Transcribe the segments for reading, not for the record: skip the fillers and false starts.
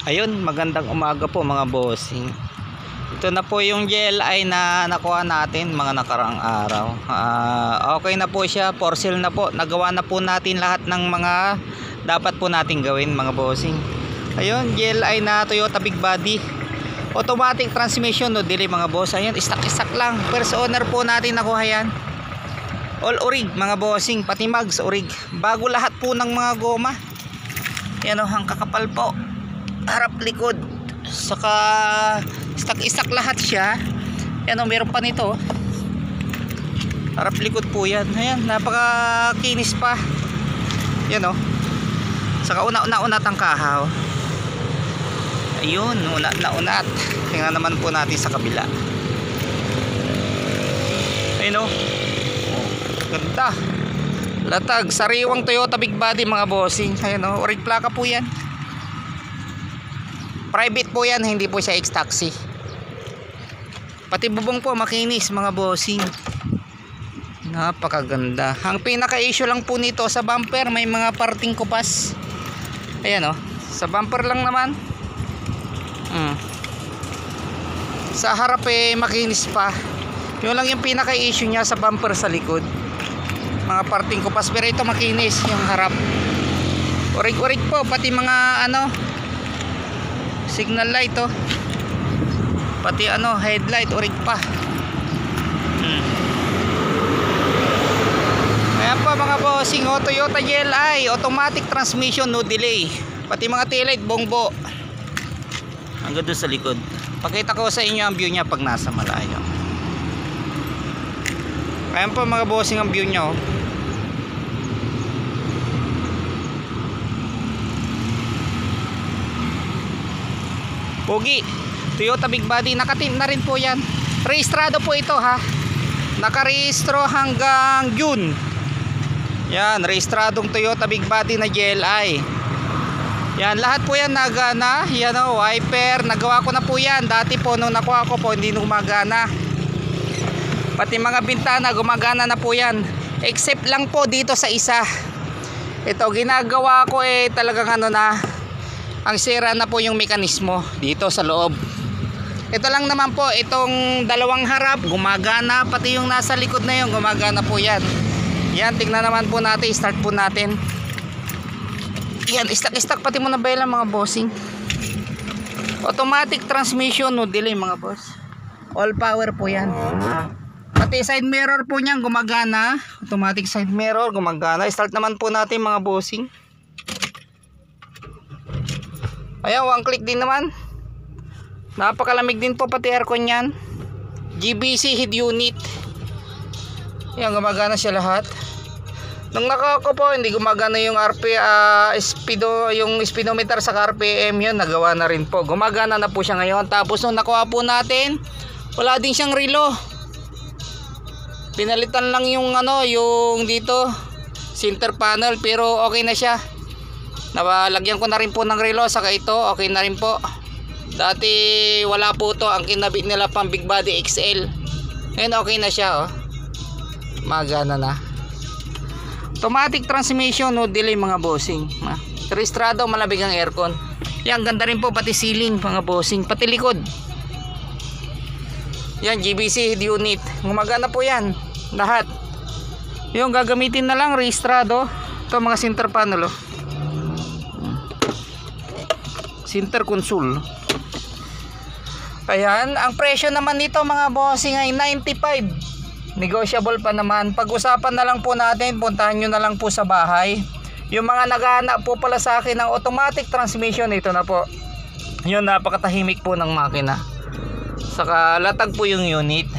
Ayun, magandang umaga po mga bossing. Ito na po yung GLI na nakuha natin mga nakaraang araw. Okay na po siya, for sale na po. Nagawa na po natin lahat ng mga dapat po natin gawin mga bossing. Ayun, GLI na Toyota Big Body. Automatic transmission, no delay mga boss. Ayun, stock lang. First owner po natin nakuha yan. All orig mga bossing, pati mags orig. Bago lahat po ng mga goma. Yan o, ang kakapal po. Harap likod. Saka stock lahat siya. Yan o, meron pa nito. Harap likod po yan. Ayan, napakakinis pa. Yan o. Saka unat ang kahaw. Ayun, unat. Tingnan naman po natin sa kabila. Ayun o. Ganda. Latag, sariwang Toyota Big Body mga bossing. Ayun o, orig plaka po yan. Private po yan, hindi po siya ex-taxi. Pati bubong po makinis mga bossing. Napakaganda. Ang pinaka-issue lang po nito sa bumper, may mga parting kupas. Ayan o, sa bumper lang naman. Sa harap makinis pa. Yun lang yung pinaka-issue niya sa bumper sa likod. Mga parting kupas, pero ito makinis yung harap. Orig-orig po, pati mga signal light pati headlight orig pa. Ayan po mga bossing, Toyota GLI automatic transmission, no delay. Pati mga taillight bongbo hanggang doon sa likod. Pakita ko sa inyo ang view niya pag nasa malayo. Ayan po mga bossing ang view niya Pogi, Toyota Big Body, nakatin na rin po yan. Rehistrado po ito ha. Nakarehistro hanggang June. Yan, rehistradong Toyota Big Body na GLI. Yan, lahat po yan nagana. Yan o, wiper, nagawa ko na po yan. Dati po nung nakuha ko po, hindi gumagana. Pati mga bintana, gumagana na po yan. Except lang po dito sa isa. Ito, ginagawa ko talagang ang sira na po yung mekanismo dito sa loob. Ito lang naman po, itong dalawang harap gumagana, pati yung nasa likod na yung gumagana po yan. Yan, tingnan naman po natin, start po natin. Yan, stock pati mo na bela mga bossing. Automatic transmission, no delay mga boss. All power po yan. Pati side mirror po niyan gumagana. Automatic side mirror gumagana. Start naman po natin mga bossing. Ayan, one click din naman. Napakalamig din po pati aircon yan. GBC heat unit. Ayan, gumagana siya lahat. Nung nakako po, hindi gumagana yung yung speedometer sa RPM, yun nagawa na rin po. Gumagana na po siya ngayon. Tapos nung nakuha po natin, wala din siyang relo. Pinalitan lang yung yung dito center panel, pero okay na siya. Nalagyan ko na rin po ng relo, saka ito okay na rin po. Dati wala po to, ang kinabit nila pang Big Body XL. Ngayon okay na siya magana na. Automatic transmission, no delay mga bossing. Rehistrado, malabig ang aircon. Yan, ganda rin po pati ceiling mga bossing, pati likod. Yan, GBC head unit. Gumagana po yan lahat. Yung gagamitin na lang rehistrado. Ito mga center panel center console. Ayan, ang presyo naman nito mga bossing ay 95. Negotiable pa naman. Pag-usapan na lang po natin, puntahan nyo na lang po sa bahay. Yung mga naghahanap po pala sa akin ng automatic transmission, ito na po. Yun, napakatahimik po ng makina. Saka latag po yung unit.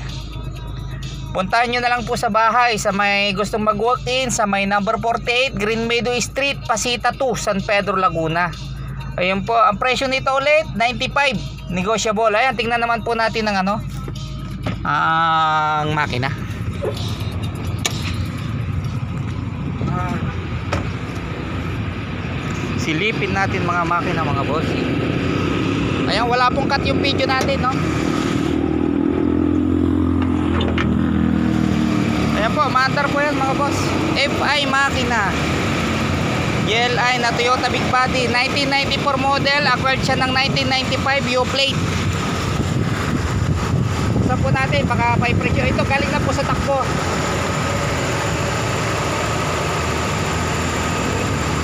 Puntahan nyo na lang po sa bahay, sa may gustong mag-walk-in, sa may number 48 Green Meadow Street, Pasita 2, San Pedro, Laguna. Ayun po, ang presyo nito ulit 95, negotiable. Ayan, tingnan naman po natin ng ang makina. Silipin natin mga makina mga boss. Ayan, wala pong cut yung video natin Ayan po, maandar po yan mga boss. FI makina. GLI na Toyota Big Body, 1994 model, acquired siya ng 1995, U-plate. Saan po natin, baka may presyo. Ito galing na po sa takbo.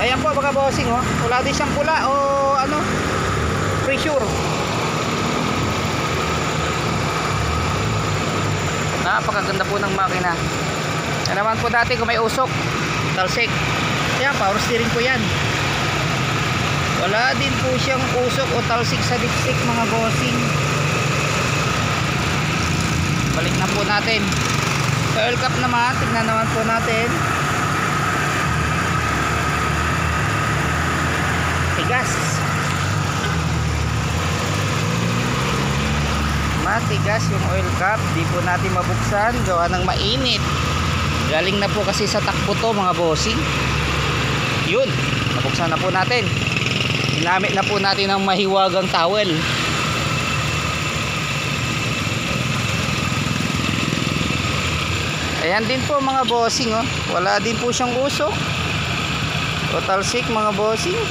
Ayan po mga bossing, oh. Wala din siyang pula o ano, pressure. Napakaganda po ng makina. Yan naman po dati kung may usok, talsik. Kaya power steering po yan. Wala din po siyang usok o talsik sa dipstick mga bossing. Balik na po natin. Sa oil cap naman, tignan naman po natin. Tigas. Matigas yung oil cap. Di po natin mabuksan. Gawa ng mainit. Galing na po kasi sa takbo to mga bossing. Yun, nabuksan na po natin. Ginamit na po natin ang mahiwagang towel. Ayan din po mga bossing, oh. Wala din po siyang usok o talsik mga bossing.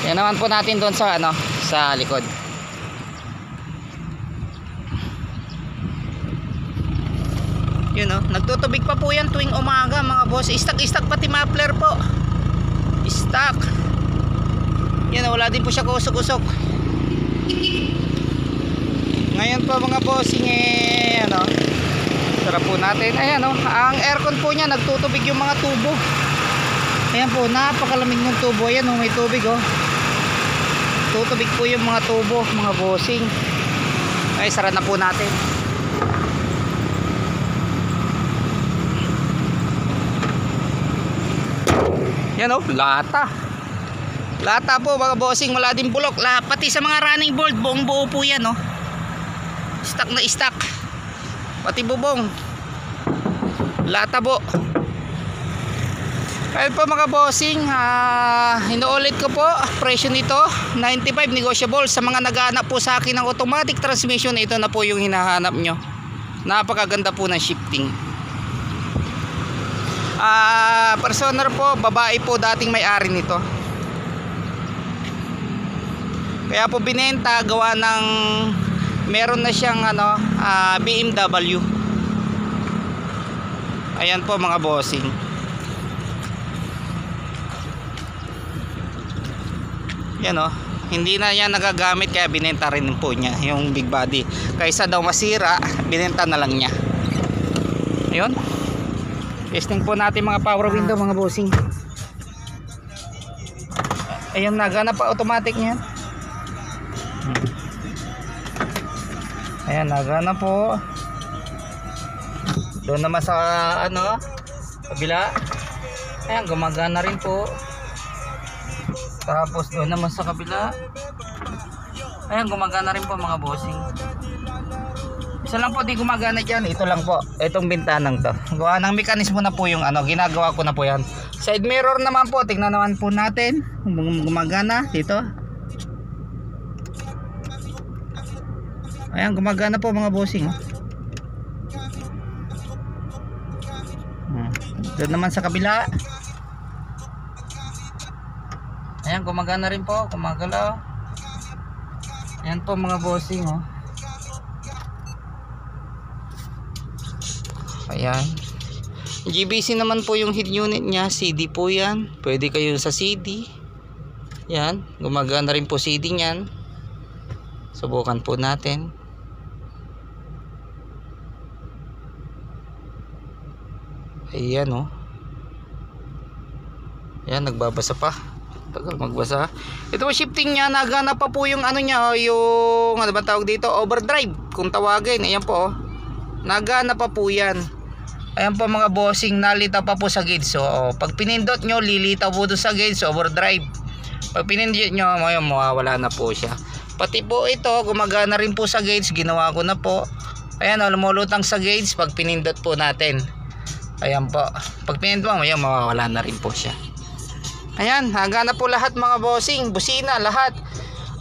Yan naman po natin doon sa ano, sa likod. Yun, oh, nagtutubig pa po yan tuwing umaga mga boss. Stock pati muffler po. Stock. Yan, oh, wala din po siya kausok-usok. Ngayon po mga bossing, ano, sarap po natin. Ayan, oh, ang aircon po niya nagtutubig yung mga tubo. Ayan po, napakalamig ng tubo. Ayan, oh, may tubig, oh. Tutubig po yung mga tubo mga bossing. Ay, sara na po natin. Yan, oh, lata. Lata po mga bossing, wala din bulok. Pati sa mga running board, buong buo po yan, oh. Stock na stock. Pati bubong. Lata po. Ayun po mga bossing, inuulit ko po, presyo nito 95 negotiable. Sa mga naghahanap po sa akin ng automatic transmission, ito na po yung hinahanap nyo. Napakaganda po ng shifting. Personal po, babae po dating may-ari nito. Kaya po binenta, gawa ng meron na siyang ano, BMW. Ayan po mga bossing. Yan, oh, hindi na yan nagagamit kaya binenta rin po niya yung big body. Kaysa daw masira, binenta na lang niya. Ayun. Testing po natin mga power window mga bossing. Ayun, nagana pa automatic niyan. Ayan, nagana po. Doon naman sa ano, kabila. Ayan, gumagana rin po. Tapos doon naman sa kabila. Ayan, gumagana rin po mga bossing. Isa lang po di gumagana dyan. Ito lang po, itong bintanang to. Gawa ng mekanismo na po yung ano, ginagawa ko na po yan. Side mirror naman po, tingnan naman po natin. Gumagana dito. Ayan, gumagana po mga bossing, oh. Doon naman sa kabila. Ayan, gumagana rin po, gumagalaw. Ayan po mga bossing, oh. Ayan. GBC naman po yung heat unit niya, CD po yan. Pwede kayo sa CD. Ayan, gumagana rin po CD niyan. Subukan po natin. Ayan, oh. Ayan, nagbabasa pa. Tagal magbasa. Ito po shifting niya, nagana pa po yung ano niya, oh, yung ano ba tawag dito, overdrive kung tawagin. Ayan po, oh. Nagana pa po yan. Ayan po mga bossing, nalitaw pa po sa gauge. So, oh, pag pinindot nyo, lilitaw po doon sa gauge, overdrive. Pag pinindot nyo, mawawala na po siya. Pati po ito, gumagana rin po sa gauge. Ginawa ko na po. Ayan, oh, lumulutang sa gauge pag pinindot po natin. Ayan po. Pag pinindot mo, mawawala na rin po siya. Ayan, hanggang na po lahat mga bossing, busina, lahat.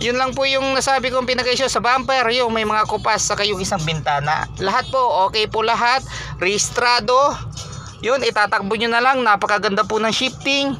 Yun lang po yung nasabi kong pinag-issue sa bumper, yung may mga kupas saka yung isang bintana. Lahat po, okay po lahat. Rehistrado. Yun, itatakbo nyo na lang. Napakaganda po ng shifting.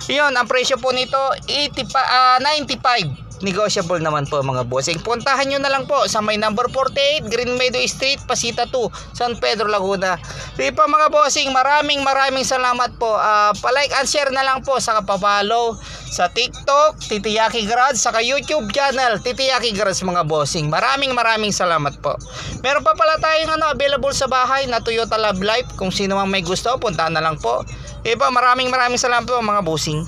Yun, ang presyo po nito 95. Negotiable naman po mga bossing. Puntahan nyo na lang po sa may number 48 Green Meadow Street, Pasita 2, San Pedro, Laguna. Sige po mga bossing, maraming salamat po. Pa-like and share na lang po sa kapapalo sa TikTok, Titiyaki Garage, saka YouTube channel, Titiyaki Garage mga bossing. Maraming salamat po. Meron pa pala tayong available sa bahay na Toyota Love Life. Kung sino mang may gusto, puntahan na lang po. Sige po, maraming salamat po mga bossing.